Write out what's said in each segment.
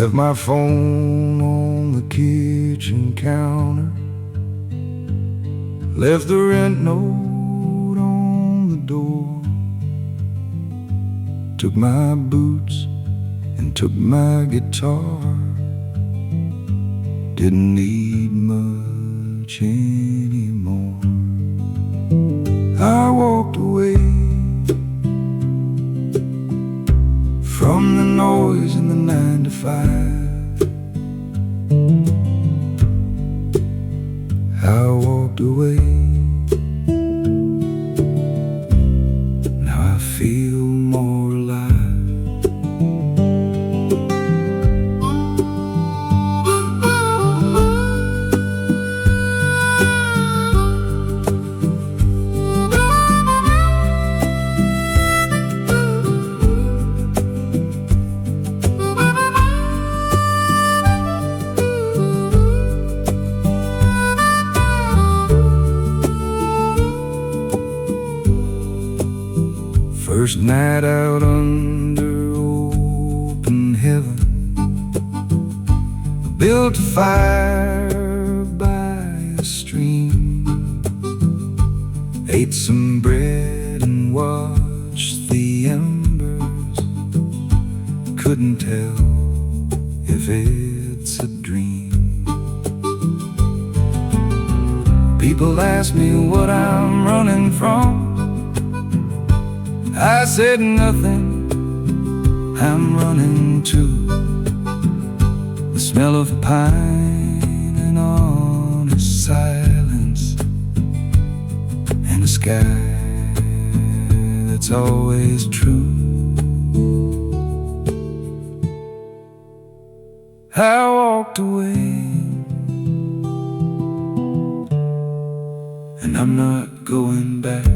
Left my phone on the kitchen counter, left the rent note on the door, took my boots and took my guitar. Didn't need much anymore. I walked away from the noise in the 9 to 5. I walked away. Now I feel more alive. First night out under open heaven, I built a fire by a stream, ate some bread and watched the embers. Couldn't tell if it's a dream. People ask me what I'm running from. I said nothing, I'm running to the smell of pine and honest silence, and a sky that's always true. I walked away, and I'm not going back.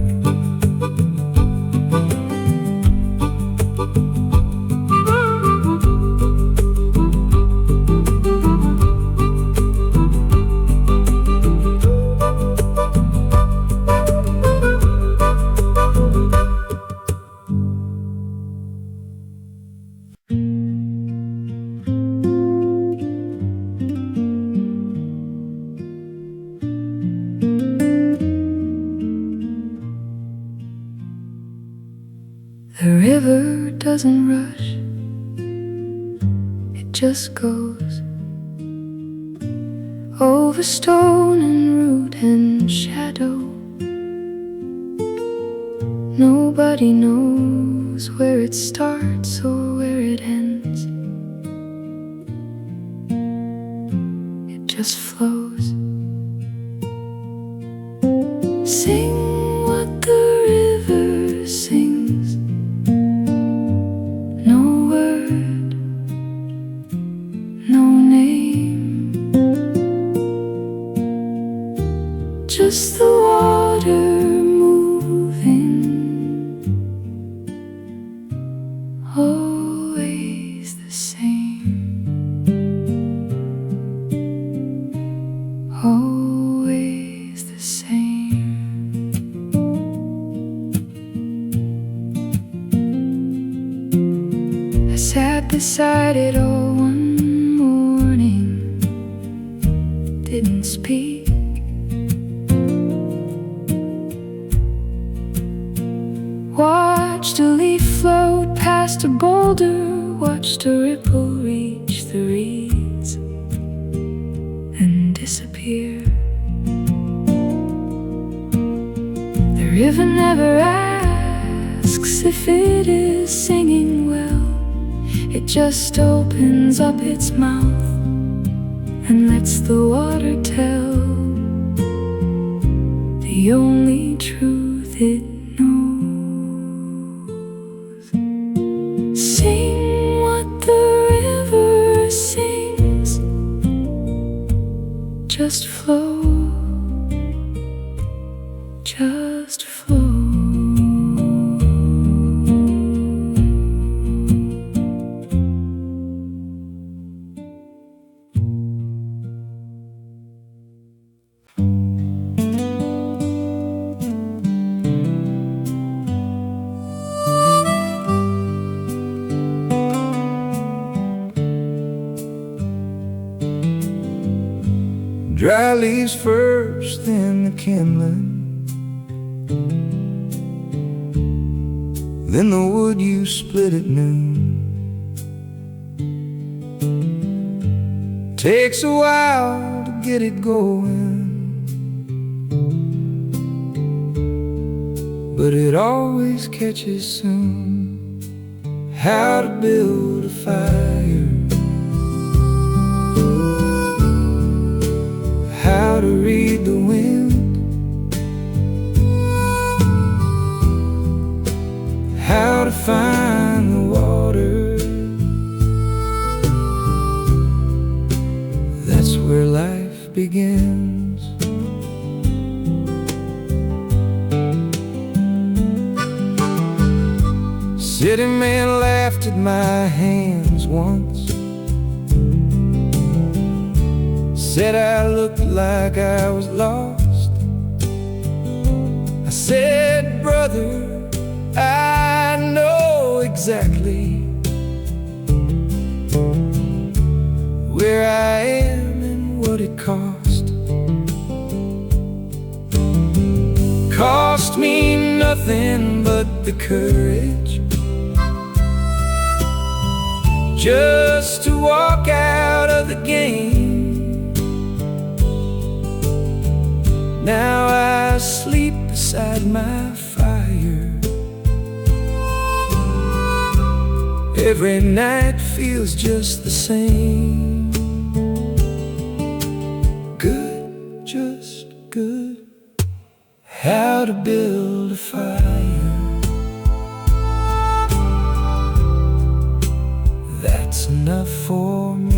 The river doesn't rush, it just goes over stone and root and shadow. Nobody knows where it starts or where it ends. It just flows. Sing what the river sings. No word, no name, just the water moving, always the same, always the same. I sat beside it all one morning, didn't speak. Watched a leaf float past a boulder, watched a ripple reach the reeds and disappear. The river never asks if it is singing well. It just opens up its mouth and lets the water tell the only truth it knows. Sing what the river sings, just flow, just flow. Dry leaves first, then the kindling, then the wood you split at noon. Takes a while to get it going, but it always catches soon. How to build a fire, how to read the wind, how to find the water. That's where life begins. City man laughed at my hands once, said I looked like I was lost. I said, brother, I know exactly where I am and what it cost. Cost me nothing but the courage just to walk out of the game. Now I sleep beside my fire. Every night feels just the same. Good, just good. How to build a fire, that's enough for me.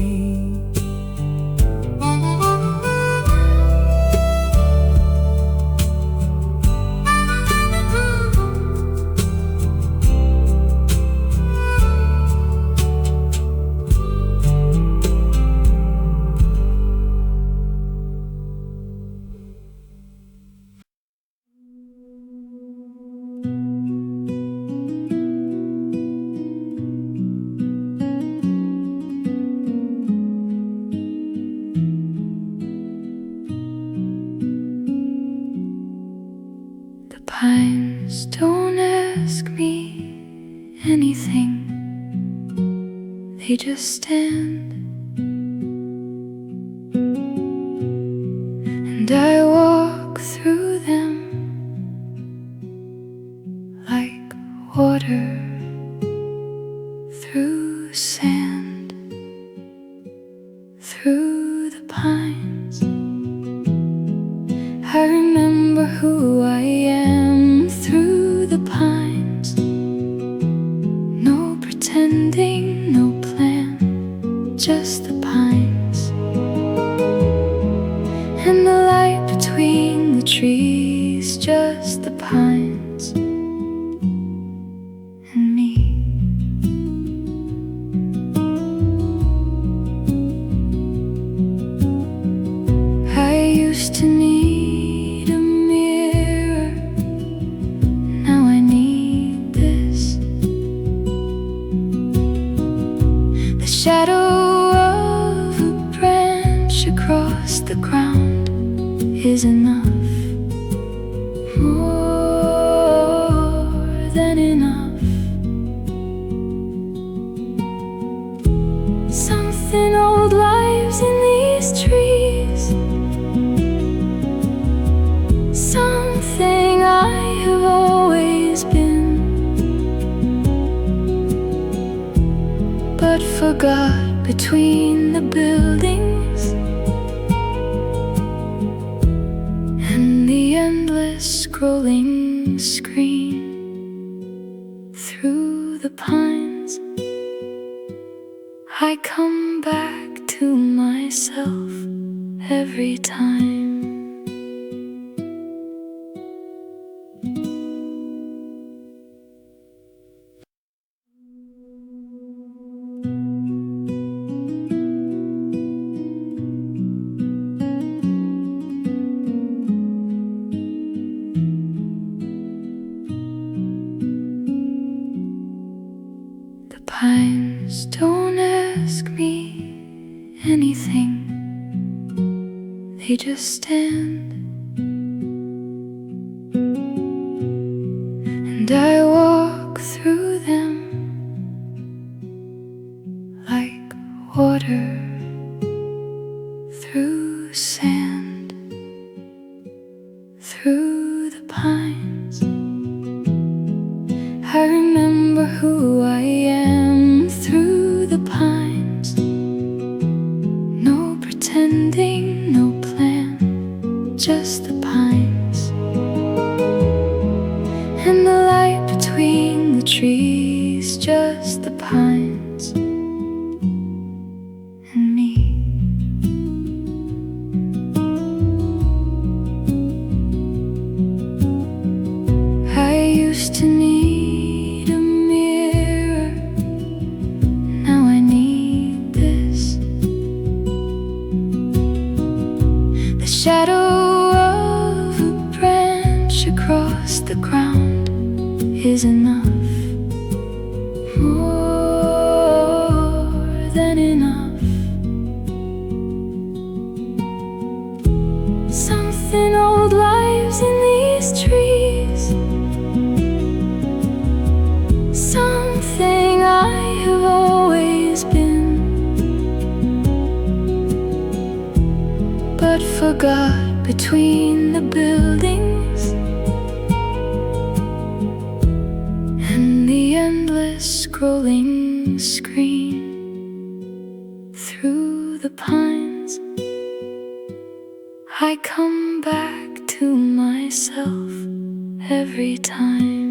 Pines don't ask me anything, they just stand, and I walk through them like water through sand, through the pines. I remember who I am through the pines. No pretending, no plan, just the pines. And the light between the trees, just the pines and me. I used to need a mirror, now I need this. The shadow of a branch across the ground is enough, more than enough. Something old lives in these trees, something I have always been, but forgot between the buildings and the endless scrolling screen. Through the pines I come back to myself every time. The pines don't ask me anything, they just stand. And I walk through them like water through sand, through the pines. I remember who I am through the pines. No pretending, no plan, just the pines. And the light between the trees, just the pines and me. I used to need a mirror, now I need this. The shadow of a branch across the ground is enough, more than enough. Something old lives in these trees, something I have always been, but forgot between the buildings and the endless scrolling screen. Through the pines I come back to myself every time.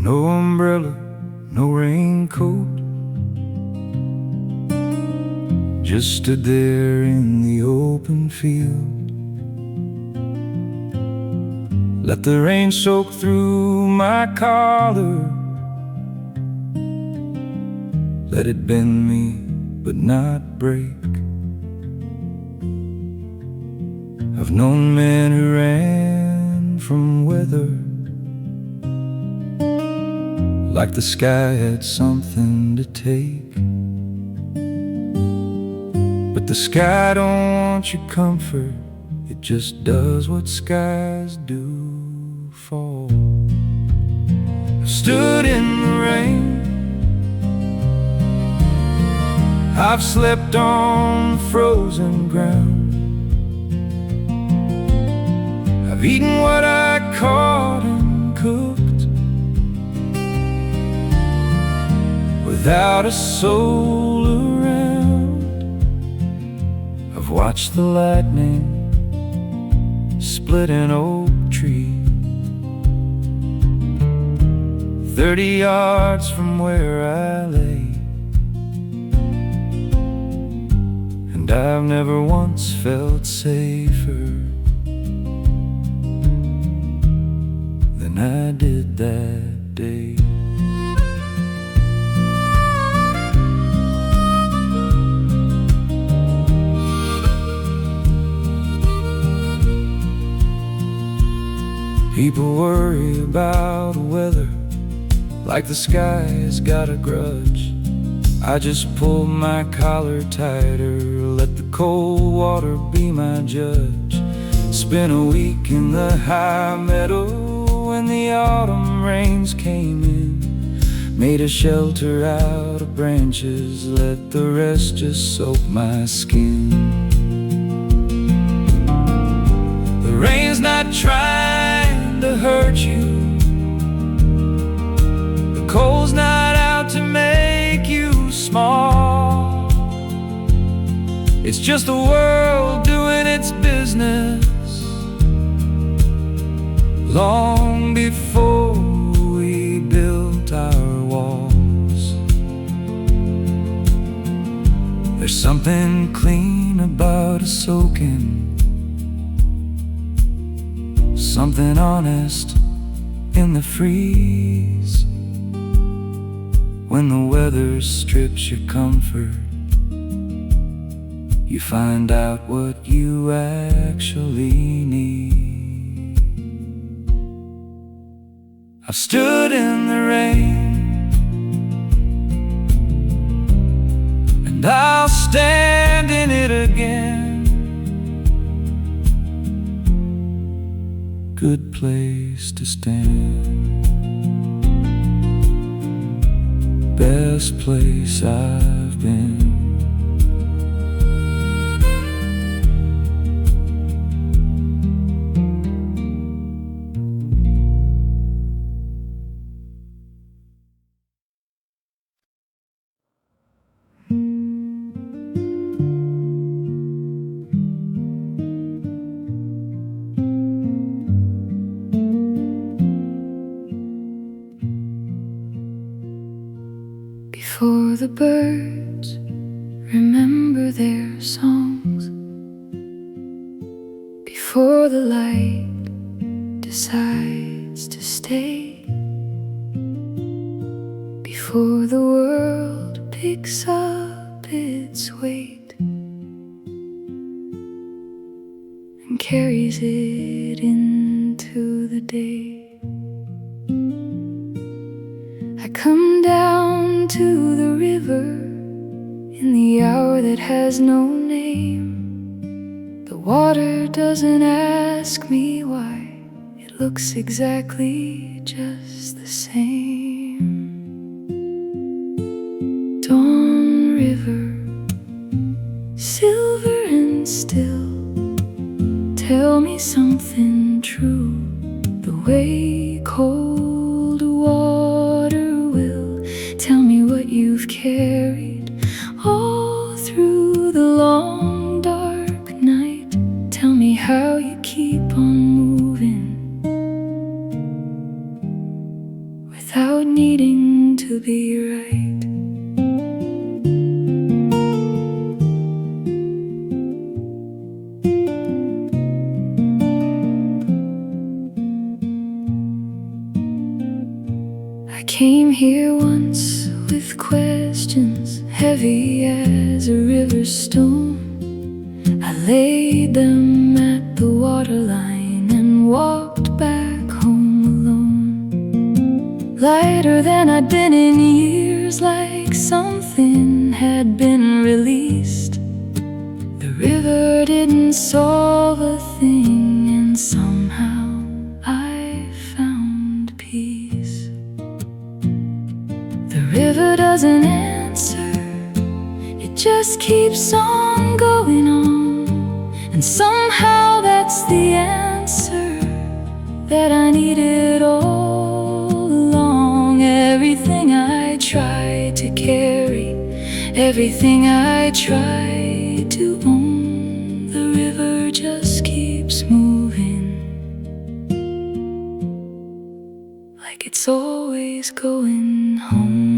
No umbrella, no raincoat, just stood there in the open field. Let the rain soak through my collar, let it bend me but not break. I've known men who ran from weather like the sky had something to take. But the sky don't want your comfort, it just does what skies do, fall. I've stood in the rain, I've slept on the frozen ground, I've eaten what I caught and cooked without a soul around. I've watched the lightning split an oak tree 30 yards from where I lay, and I've never once felt safer than I did that day. People worry about weather like the sky's got a grudge. I just pull my collar tighter, let the cold water be my judge. Spent a week in the high meadow when the autumn rains came in. Made a shelter out of branches, let the rest just soak my skin. The rain's not trying to hurt you, the cold's not out to make you small. It's just the world doing its business long before we built our walls. There's something clean about a soaking something honest in the freeze. When the weather strips your comfort, you find out what you actually need. I've stood in the rain, and I'll stand in it again. Good place to stand, best place I've been. Before the birds remember their songs, before the light decides to stay, before the world picks up its weight and carries it into the day, I come down to the river in the hour that has no name. The water doesn't ask me why, it looks exactly just the same. Dawn river, silver and still, tell me something true, the way cold water will. Tell me what you've carried all through the long dark night. Tell me how you keep on moving without needing to be right. I came here once with questions heavy as a river stone. I laid them at the waterline and walked back home alone. Lighter than I'd been in years, like something had been released. The river didn't solve a thing, and somehow I found peace. The river doesn't answer, it just keeps on going on. And somehow that's the answer that I needed all along. Everything I tried to carry, everything I tried to own, the river just keeps moving, like it's always going home.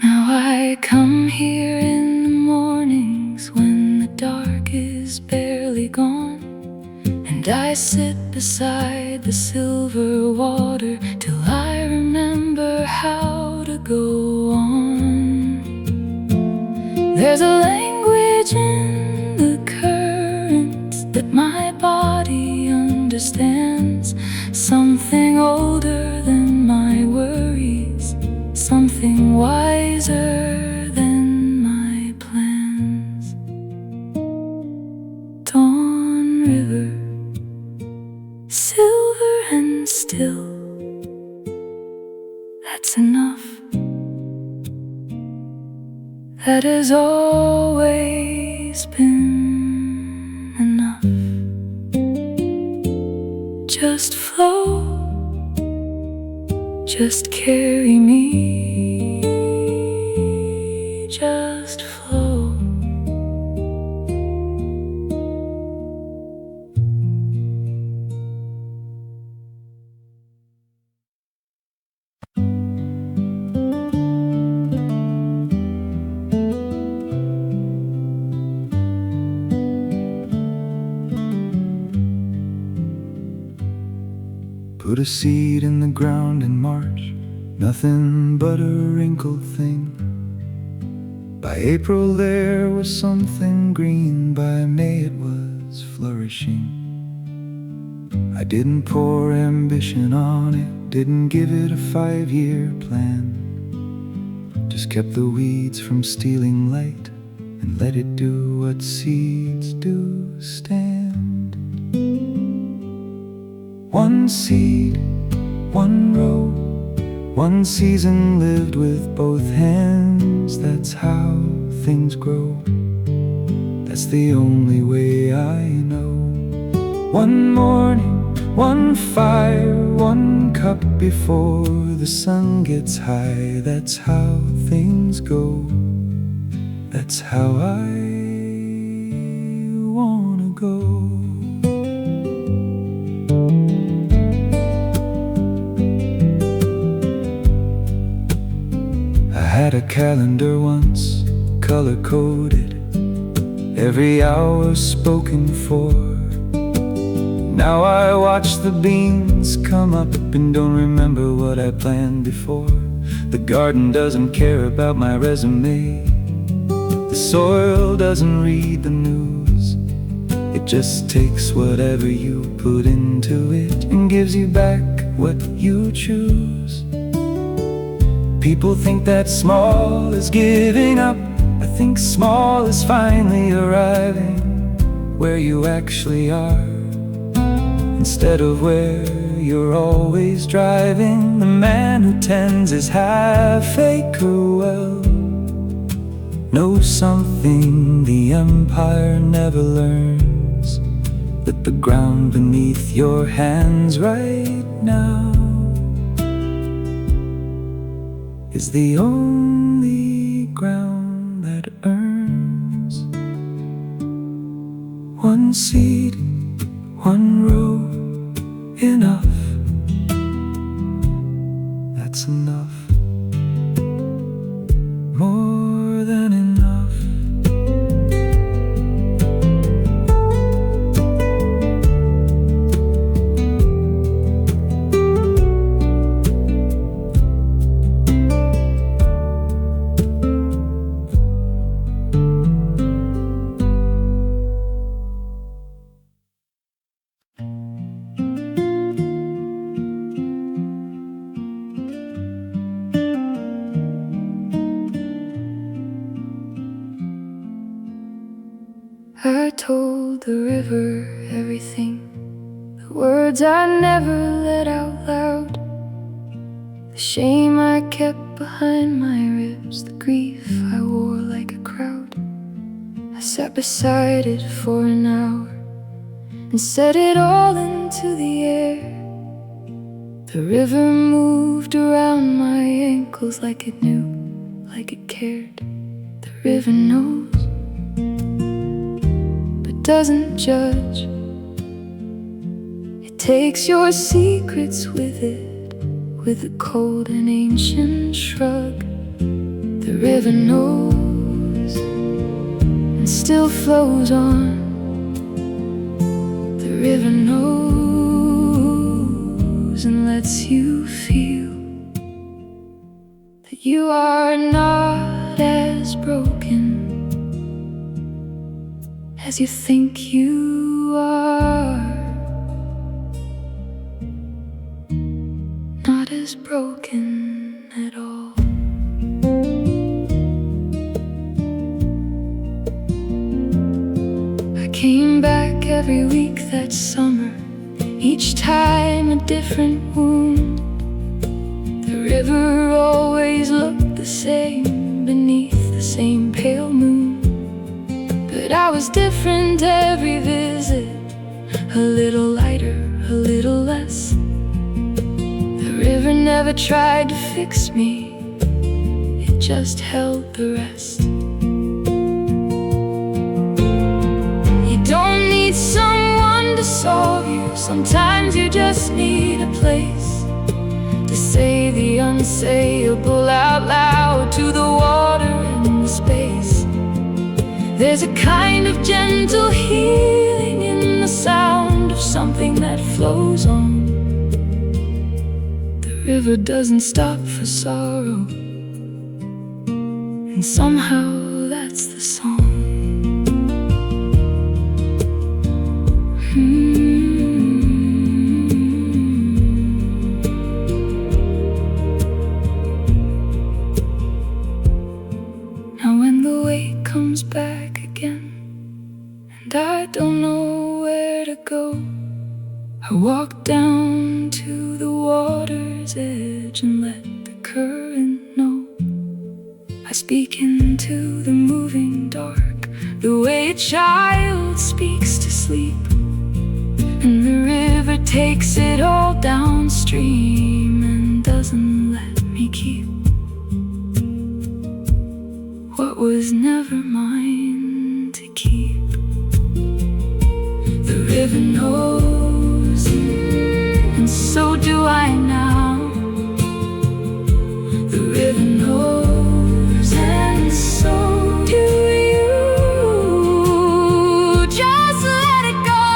Now I come here in the mornings when the dark is barely gone, and I sit beside the silver water till I remember how to go on. There's a language in the currents that my body understands, something older than my worries, something wiser than my plans. Dawn river, silver and still, that's enough. That has always been enough. Just flow, just carry me, just flow. a seed in the ground in March, nothing but a wrinkled thing. By April there was something green, by May it was flourishing. I didn't pour ambition on it, didn't give it a 5-year plan. Just kept the weeds from stealing light and let it do what seeds do, stand. One seed, one row, one season lived with both hands. That's how things grow, that's the only way I know. One morning, one fire, one cup before the sun gets high. That's how things go, that's how I wanna go. I had a calendar once, color-coded, every hour spoken for. Now I watch the beans come up and don't remember what I planned before. The garden doesn't care about my resume, the soil doesn't read the news. It just takes whatever you put into it and gives you back what you choose. People think that small is giving up. I think small is finally arriving where you actually are, instead of where you're always driving. The man who tends his half-acre well knows something the empire never learns, that the ground beneath your hands right now is the only ground that earns. One seed, one row, enough, that's enough, more than enough. I told the river everything, the words I never let out loud, the shame I kept behind my ribs, the grief I wore like a crowd. I sat beside it for an hour and set it all into the air. The river moved around my ankles like it knew, like it cared. The river knows, doesn't judge. It takes your secrets with it, with a cold and ancient shrug. The river knows and still flows on. The river knows and lets you feel that you are not as broken as you think you are, not as broken at all. I came back every week that summer, each time a different wound. The river always looked the same beneath the same pale moon. But I was different every visit, a little lighter, a little less. The river never tried to fix me, it just held the rest. You don't need someone to solve you, sometimes you just need a place to say the unsayable out loud to the water and the space. There's a kind of gentle healing in the sound of something that flows on. river doesn't stop for sorrow, and somehow that's the song. Now when the wake comes back again, and I don't know where to go, I walk down to the water's edge and let the current know. I speak into the moving dark, the way a child speaks to sleep, and the river takes it all downstream and doesn't let me keep what was never mine to keep. The river knows, and so do I now. The river knows, and so do you. Just let it go.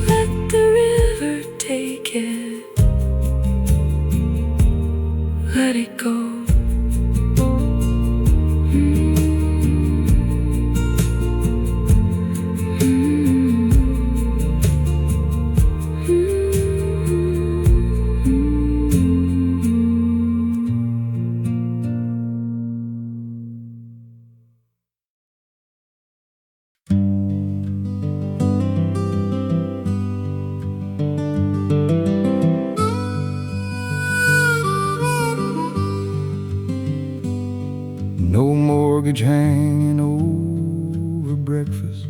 Let the river take it. Let it go. No mortgage hanging over breakfast,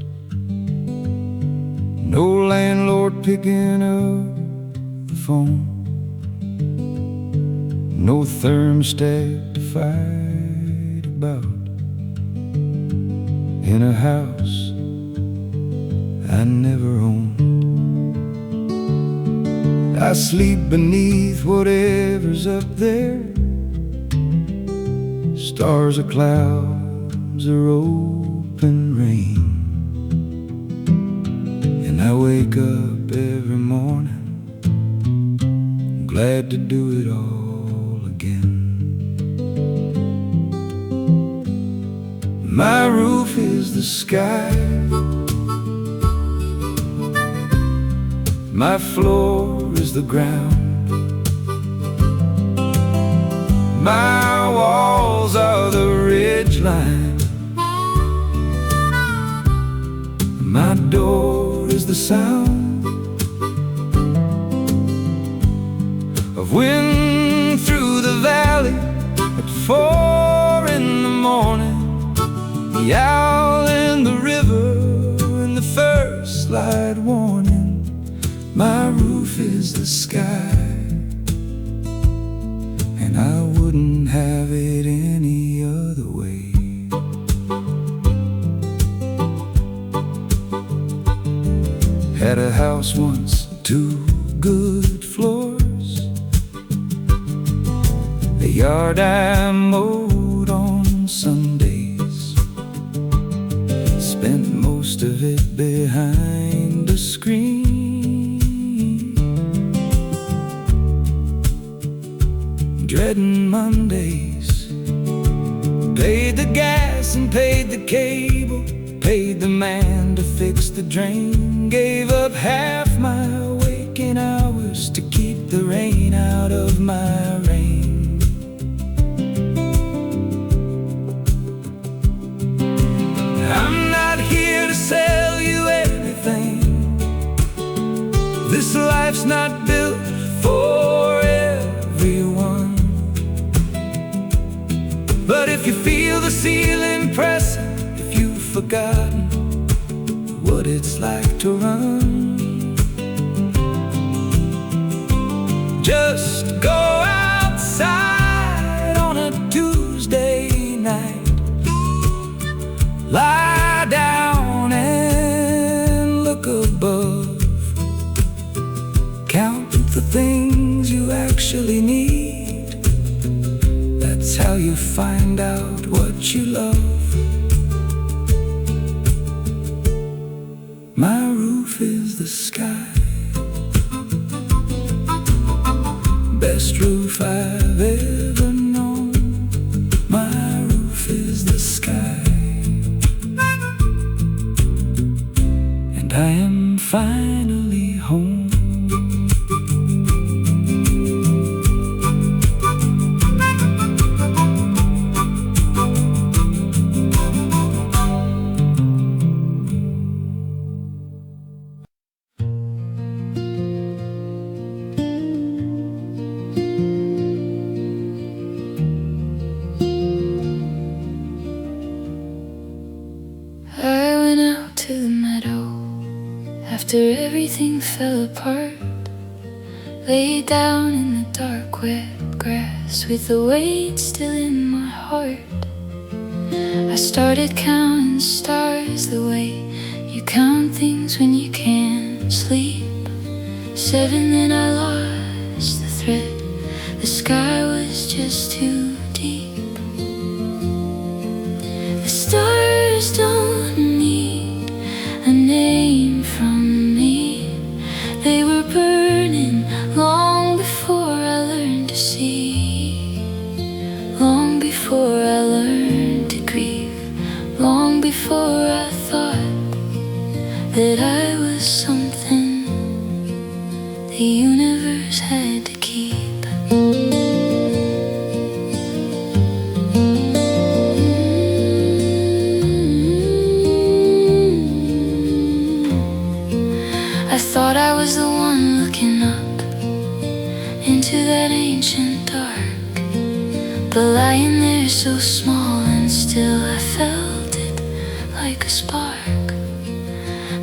no landlord picking up the phone, no thermostat to fight about in a house I never owned. I sleep beneath whatever's up there. Stars or clouds or open rain, and I wake up every morning glad to do it all again. My roof is the sky, my floor is the ground, my walls are the ridgeline, my door is the sound of wind through the valley at 4 in the morning, the owl in the river and the first light warning. My roof is the sky, and I wouldn't have it any other way. Had a house once, 2 good floors, a yard I mowed on Sundays, spent most of it behind a screen, dreading Mondays. Paid the gas and paid the cable, paid the man to fix the drain, gave up half my waking hours to keep the rain out of my rain. I'm not here to sell you anything. This life's not built for everyone. But if you feel the ceiling pressing, if you've forgotten what it's like to run, just go outside on a Tuesday night, lie down and look above, count the things you actually need. That's how you find out what you love. My roof is the sky. roof I've ever known. My roof is the sky, and I am finally home. I went out to the meadow after everything fell apart. Laid down in the dark wet grass with the weight still in my heart. I started counting stars the way you count things when you can't sleep. 7, then I lost the thread. The sky was just too deep. The stars don't need a name from me. They were burning long before I learned to see. Long before I learned to grieve. Long before I thought that I was something the universe had to keep. I thought I was the one looking up into that ancient dark, but lying there so small and still, I felt it like a spark.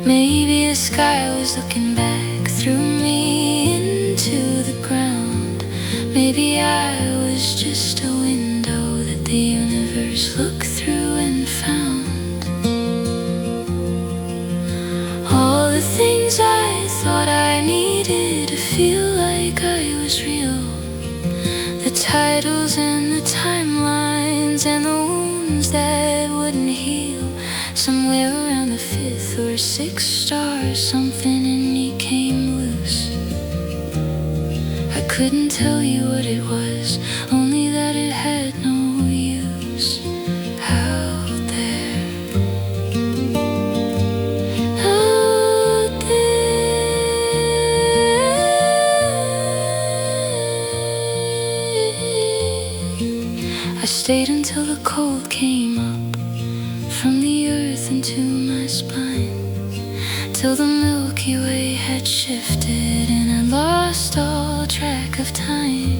Maybe the sky was looking back through me into the ground. Maybe I was just a window that the universe looked through and found. All the things I thought I needed to feel like I was real. The titles and the timelines and the wounds that wouldn't heal. Somewhere around the 5th or 6th star, something in me came loose. I couldn't tell you what it was, only that it had no use out there. Out there. I stayed until the cold came up from the earth into my spine, till the Milky Way had shifted and I lost all track of time.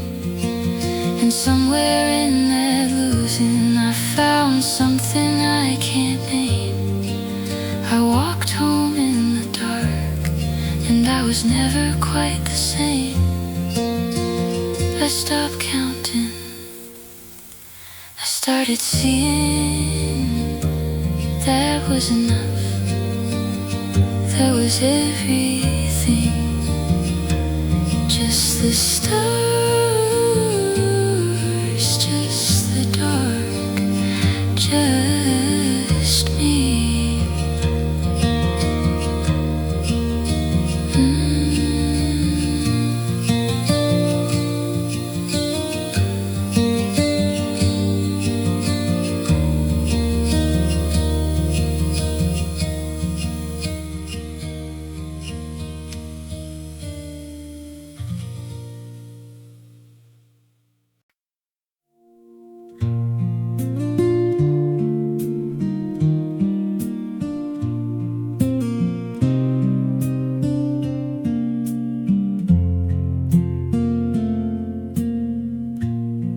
And somewhere in that losing, I found something I can't name. I walked home in the dark, and I was never quite the same. I stopped counting, I started seeing that was enough. That was everything. Just the stars, just the dark, just me.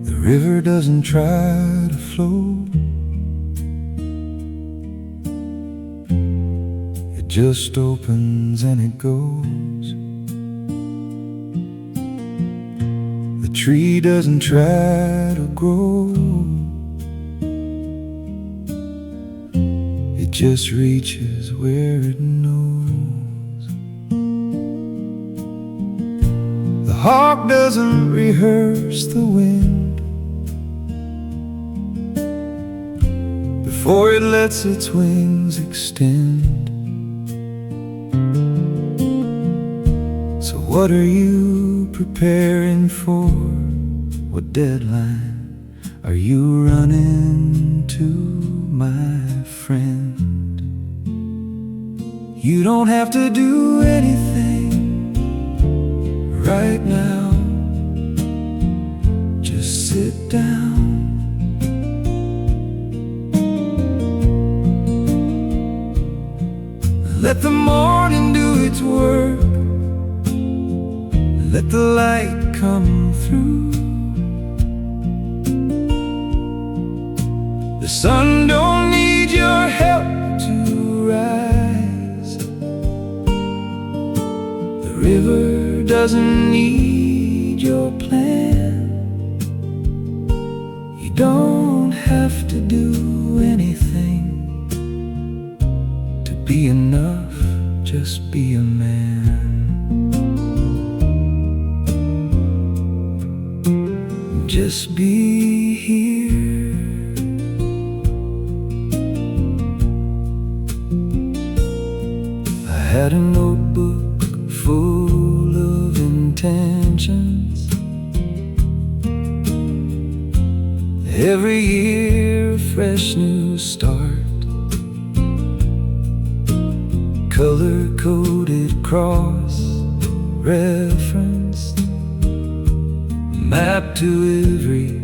The river doesn't try to flow, it just opens and it goes. The tree doesn't try to grow, it just reaches where it knows. The hawk doesn't rehearse the wind before it lets its wings extend. So what are you preparing for? What deadline are you running to, my friend? You don't have to do anything right now. Just sit down. Let the morning do its work. Let the light come through. The sun don't need your help to rise. The river doesn't need your plan. You don't have to do anything to be enough, just be a man. Just be here. I had a notebook full of intentions. Every year a fresh new start, color-coded, cross-referenced, mapped to every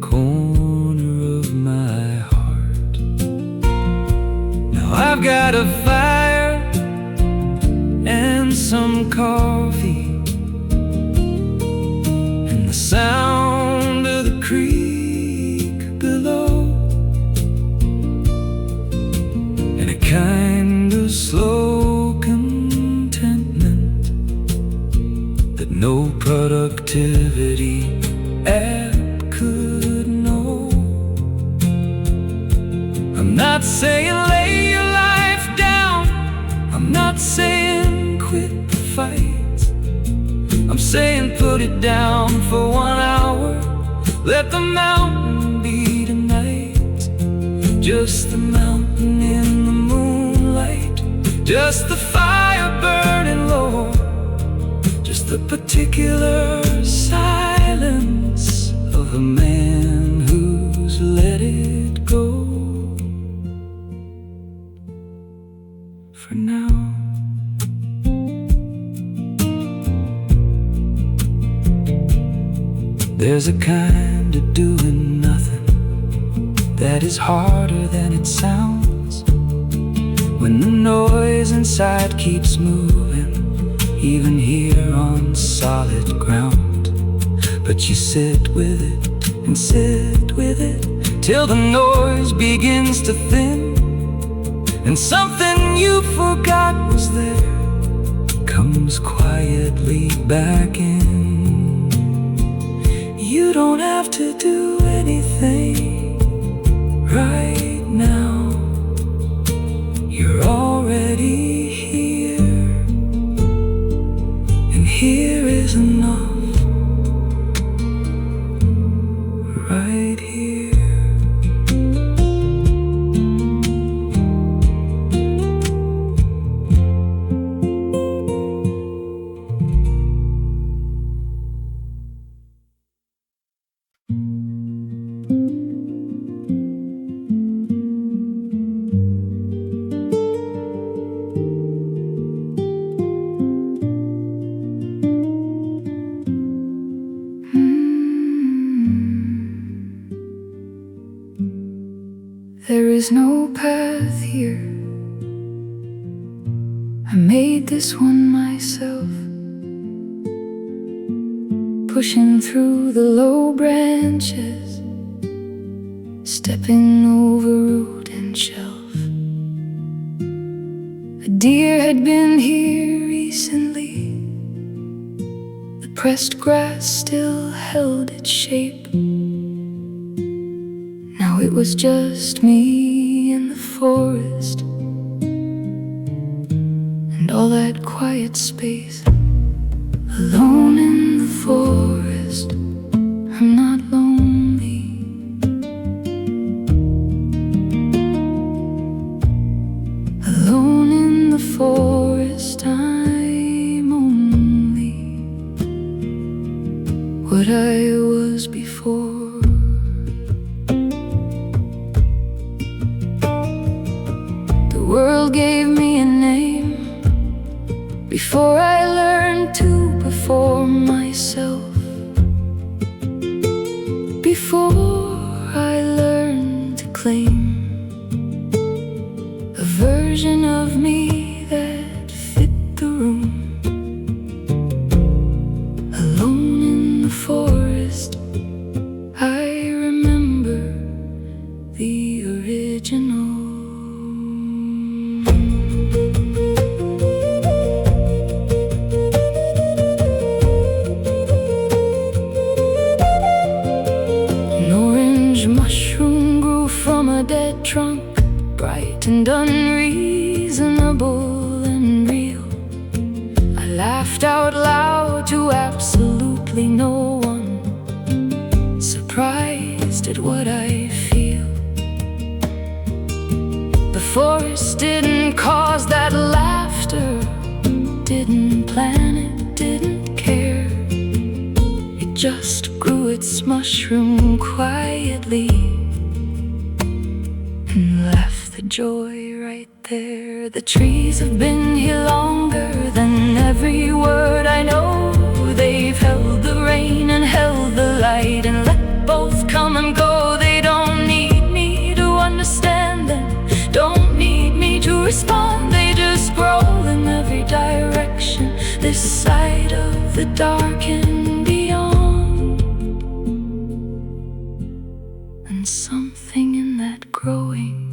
corner of my heart. Now I've got a fire and some coffee, and the sound of the creek below, and a kind of slow contentment that no productivity app could know. I'm not saying lay your life down, I'm not saying quit the fight. I'm saying put it down for 1 hour. Let the mountain be tonight. Just the mountain in the moonlight, just the fire burning low, just the particular silence of a man who's let it go for now. There's a kind of doing nothing that is harder than it sounds, when the noise inside keeps moving, even here on solid ground. But you sit with it and sit with it till the noise begins to thin, and something you forgot was there comes quietly back in. You don't have to do anything right now. You're already here, and here is enough right here. There is no path here. I made this one myself, pushing through the low branches, stepping over root and shelf. A deer had been here recently. The pressed grass still held its shape. Now it was just me in the forest, and all that quiet space. Alone in the forest, I'm not lonely. Alone in the forest, I'm only what I was before. before I learned to perform myself, before I learned to claim a version of me that fit the room. Alone in the forest, I remember the original. Dead trunk, bright and unreasonable and real. I laughed out loud to absolutely no one, surprised at what I feel. The forest didn't cause that laughter, didn't plan it, didn't care. It just grew its mushroom quietly and left the joy right there. The trees have been here longer than every word I know. They've held the rain and held the light and let both come and go. They don't need me to understand them, don't need me to respond. They just grow in every direction, this side of the dark and beyond. And something in that growing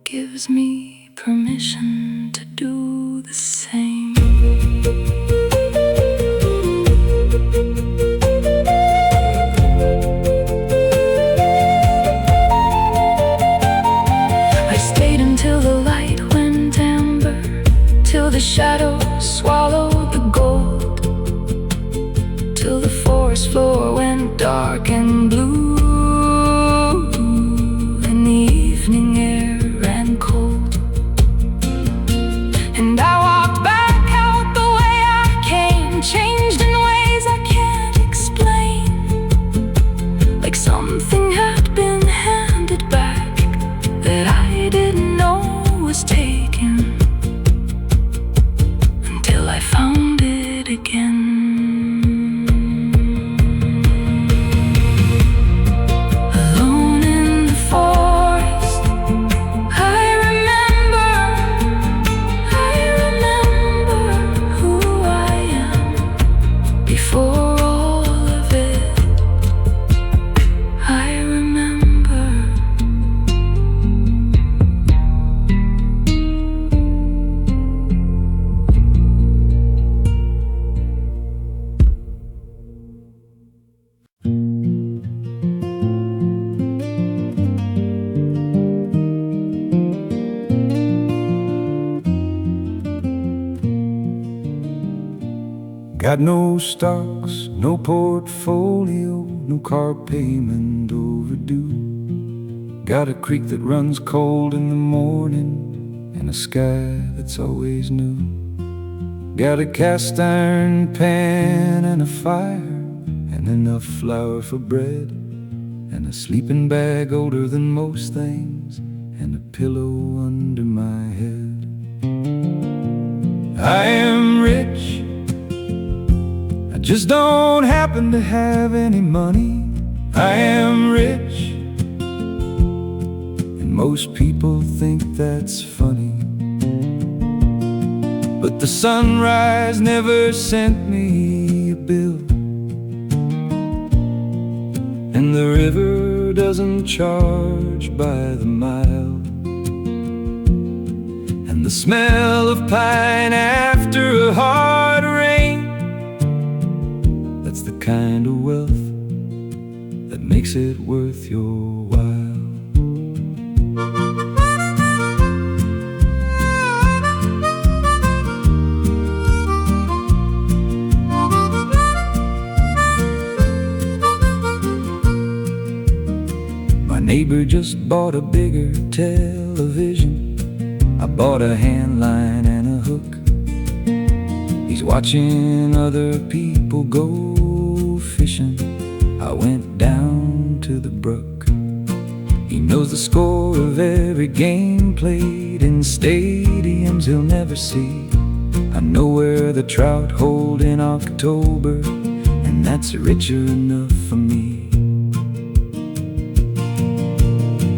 gives me permission to do the same. I stayed until the light went amber, till the shadows swallowed the gold, till the forest floor went dark and blue, and the evening air ran cold. And I walked back out the way I came, changed in ways I can't explain, like something had been handed back that I didn't know was taken, until I found it again. Got no stocks, no portfolio, no car payment overdue. Got a creek that runs cold in the morning and a sky that's always new. Got a cast iron pan and a fire and enough flour for bread, and a sleeping bag older than most things, and a pillow under my head. I am rich, just don't happen to have any money. I am rich, and most people think that's funny. But the sunrise never sent me a bill, and the river doesn't charge by the mile, and the smell of pine after a hard rain, that's the kind of wealth that makes it worth your while. My neighbor just bought a bigger television. I bought a hand line and a hook. He's watching other people go fishing. I went down to the brook. He knows the score of every game played in stadium claims he'll never see. I know where the trout hold in October, and that's richer enough for me.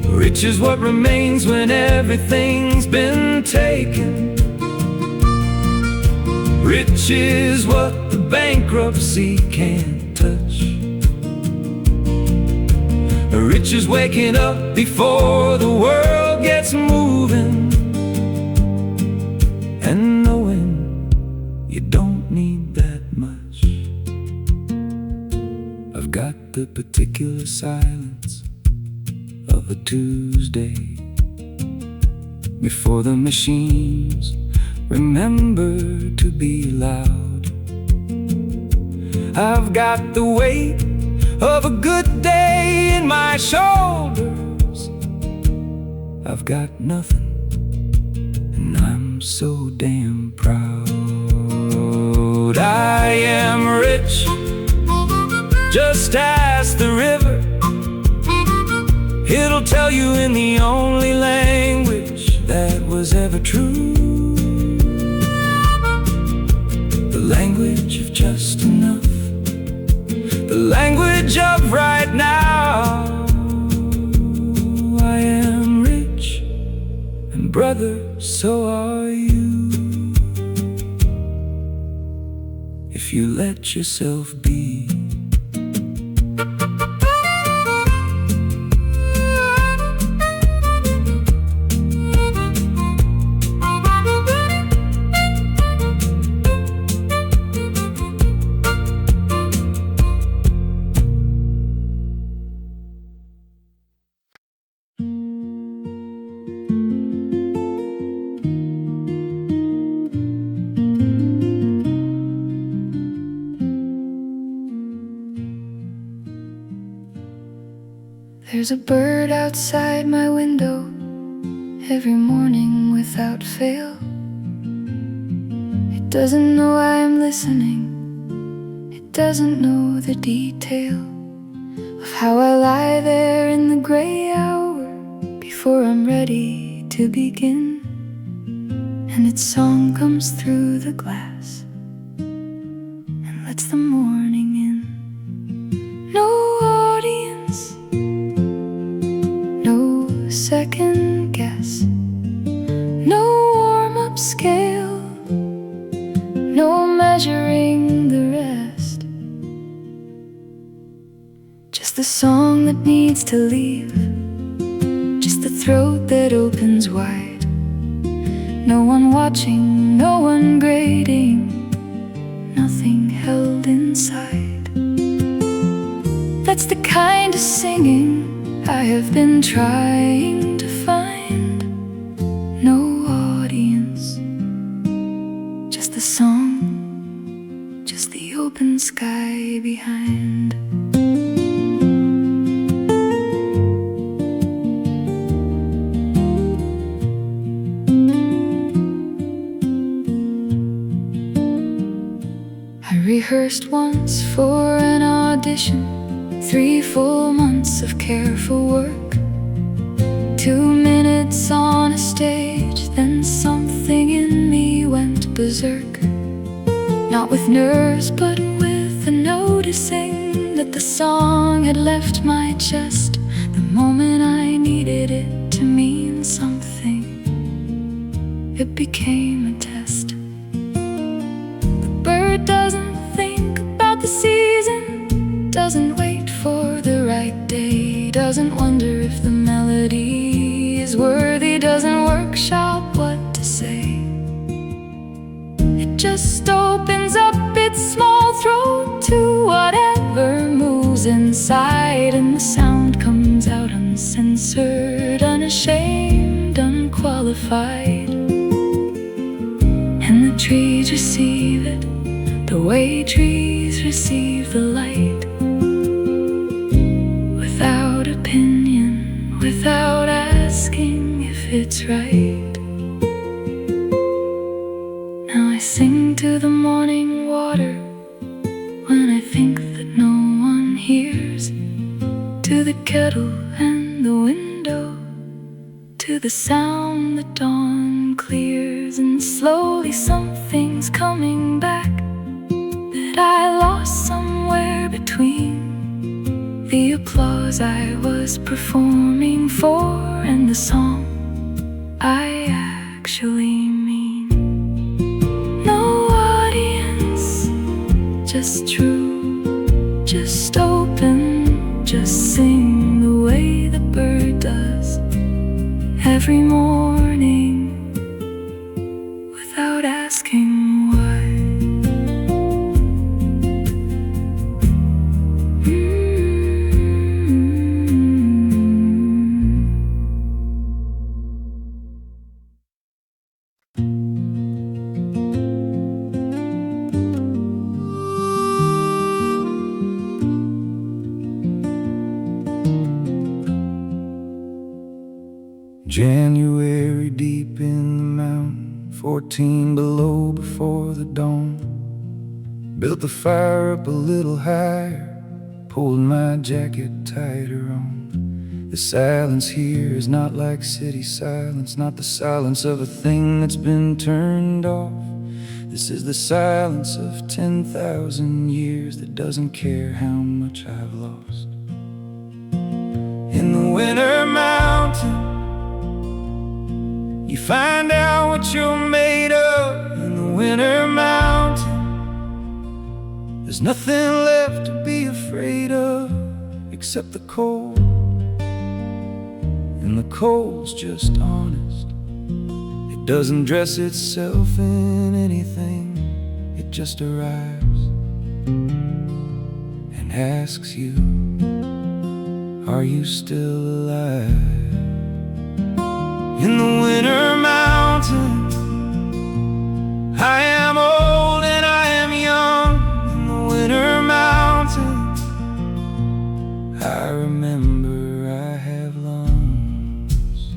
Rich is what remains when everything's been taken. Rich is what the bankruptcy can't touch. Rich is waking up before the world gets moving, and knowing you don't need that much. I've got the particular silence of a Tuesday before the machines remember to be loud. I've got the weight of a good day in my shoulders. I've got nothing, and I'm so damn proud. I am rich, just ask the river. It'll tell you in the only language that was ever true, the language of just enough, the language of right now. I am rich, and brother, so are you, if you let yourself be. There's a bird outside my window every morning without fail. It doesn't know I'm listening. It doesn't know the detail of how I lie there in the gray hour before I'm ready to begin. And its song comes through the glass and lets the morning in. No audience, no second guess, no warm-up scale, no measuring the rest. Just the song that needs to leave, just the throat that opens wide. No one watching, no one grading, nothing held inside. That's the kind of singing I have been trying to find. No audience, just the song, just the open sky behind. I rehearsed once for an audition, 3 full months of careful work. 2 minutes on a stage, then something in me went berserk. Not with nerves, but with the noticing that the song had left my chest the moment I needed it to mean something. It became a test. The bird doesn't think about the season, doesn't wait for the right day, doesn't wonder if the melody is worthy, doesn't workshop what to say. It just opens up its small throat to whatever moves inside, and the sound comes out uncensored, unashamed, unqualified. And the trees receive it the way trees receive the light, without opinion, without asking if it's right. Now I sing to the morning water when I think that no one hears, to the kettle and the window, to the sound the dawn clears. stars, and slowly something's coming back that I lost somewhere between the applause I was performing for and the song I actually mean. No audience, just true, just open, just sing the way the bird does every morning without asking why. January deep in the mountain, 14 below before the dawn. Built the fire up a little higher, pulled my jacket tighter on. The silence here is not like city silence, not the silence of a thing that's been turned off. This is the silence of 10,000 years that doesn't care how much I've lost. In the winter mountain, you find out what you're made of. In the winter mountain, there's nothing left to be afraid of except the cold. And the cold's just honest. It doesn't dress itself in anything. It just arrives and asks you, are you still alive? In the winter mountain, I am old and I am young. In the winter mountain, I remember I have lungs.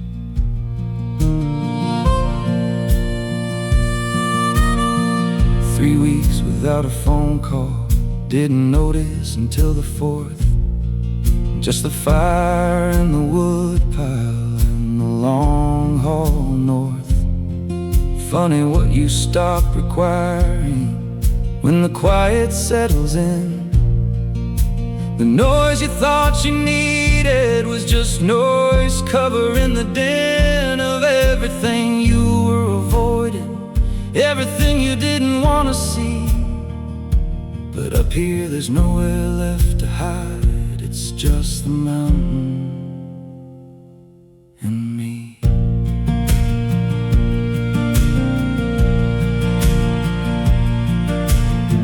3 weeks without a phone call, didn't notice until the 4th. Just the fire and the wood pile, long haul north. Funny what you stop requiring when the quiet settles in. The noise you thought you needed was just noise covering the din of everything you were avoiding, everything you didn't want to see. But up here there's nowhere left to hide. It's just the mountain and me.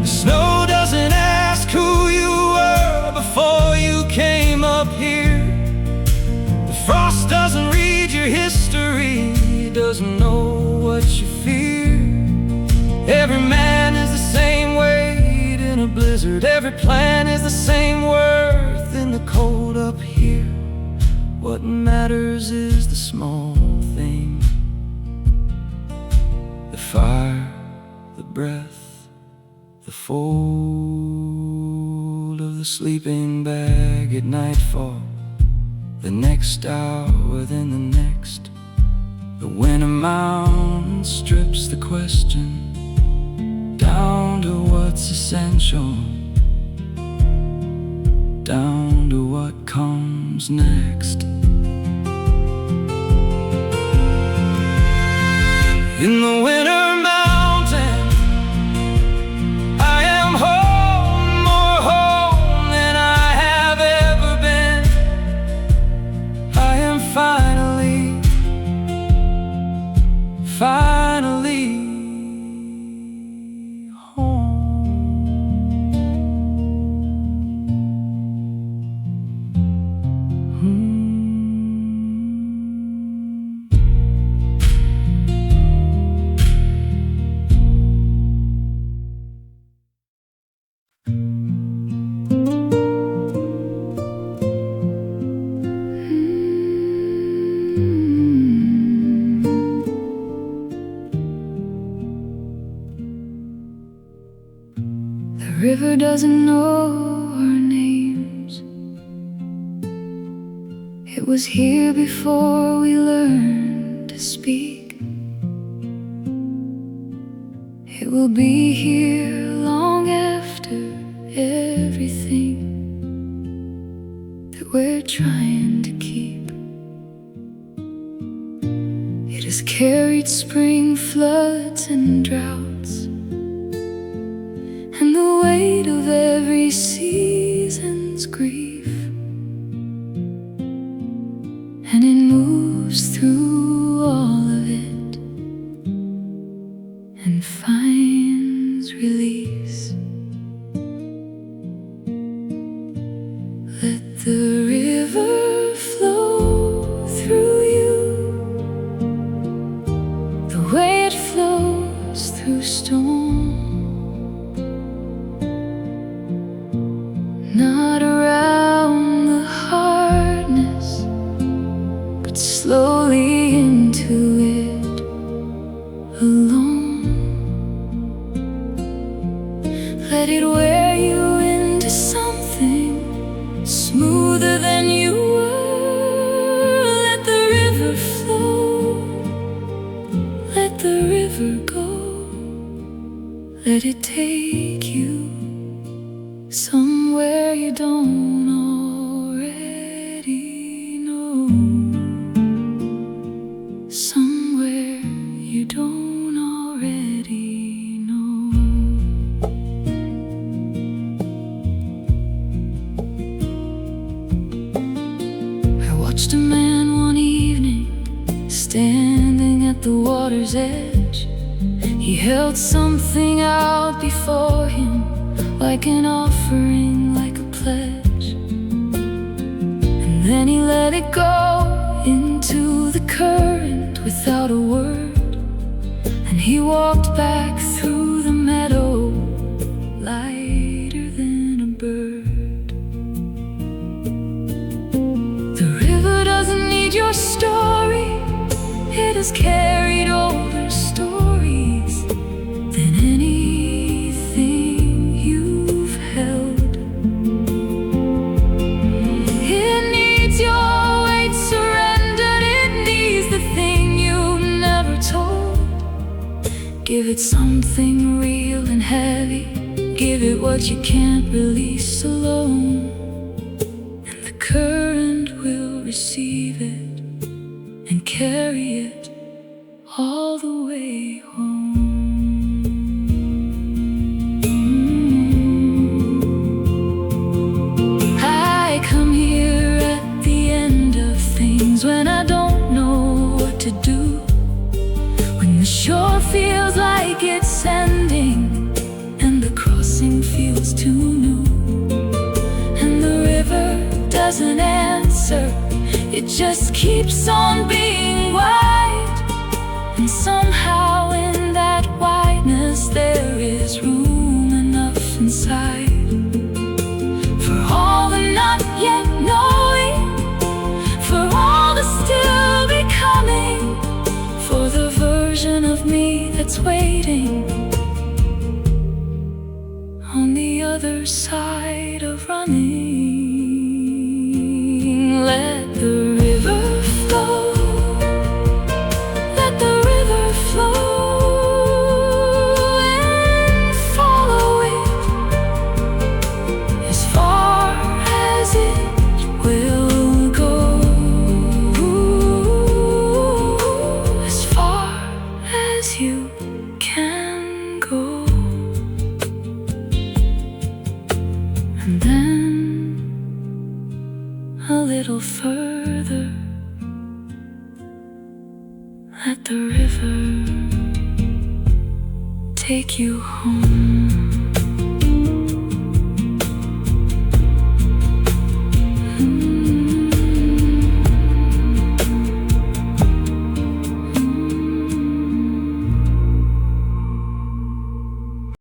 The snow doesn't ask who you were before you came up here. The frost doesn't read your history, it doesn't know what you fear. Every man is the same weight in a blizzard, every plan is the same worth in the cold up here. What matters is the small thing, the fire, the breath, the fold of the sleeping bag at nightfall, the next hour, then the next. The winter mountain strips the question down to what's essential, down to what comes next. In the winter mountain, I am home, more home than I have ever been. I am finally river doesn't know our names. It was here before we learned to speak. will be here long after everything that we're trying to keep. It has carried spring floods and droughts, and the weight of every season's grief, and it moves through all of it and finds release. Let the river flow through you the way it flows through stone, not around the hardness, but slowly into it alone. Let it wear you into something smoother than you were. Let the river flow, let the river go. Let it take you somewhere you don't already know, somewhere you don't already know. I watched a man one evening standing at the water's edge. He held something out before him, like an offering, like a pledge. And then he let it go into the current without a word, and he walked back through the meadow, lighter than a bird. The river doesn't need your story, it has carried older stories than anything you've held. It needs your weight surrendered, it needs the thing you never told. Give it something real and heavy, give it what you can't release alone, and the current will receive it and carry it all the way home. I come here at the end of things when I don't know what to do, when the shore feels like it's ending and the crossing feels too new, and the river doesn't answer, it just keeps on being wide. And somehow in that wideness there is room enough inside for all the not yet knowing, for all the still becoming, for the version of me that's waiting on the other side of running. Let the river flow, let the river flow, and follow it as far as it will go, as far as you can go. And then a little further, let the river take you home.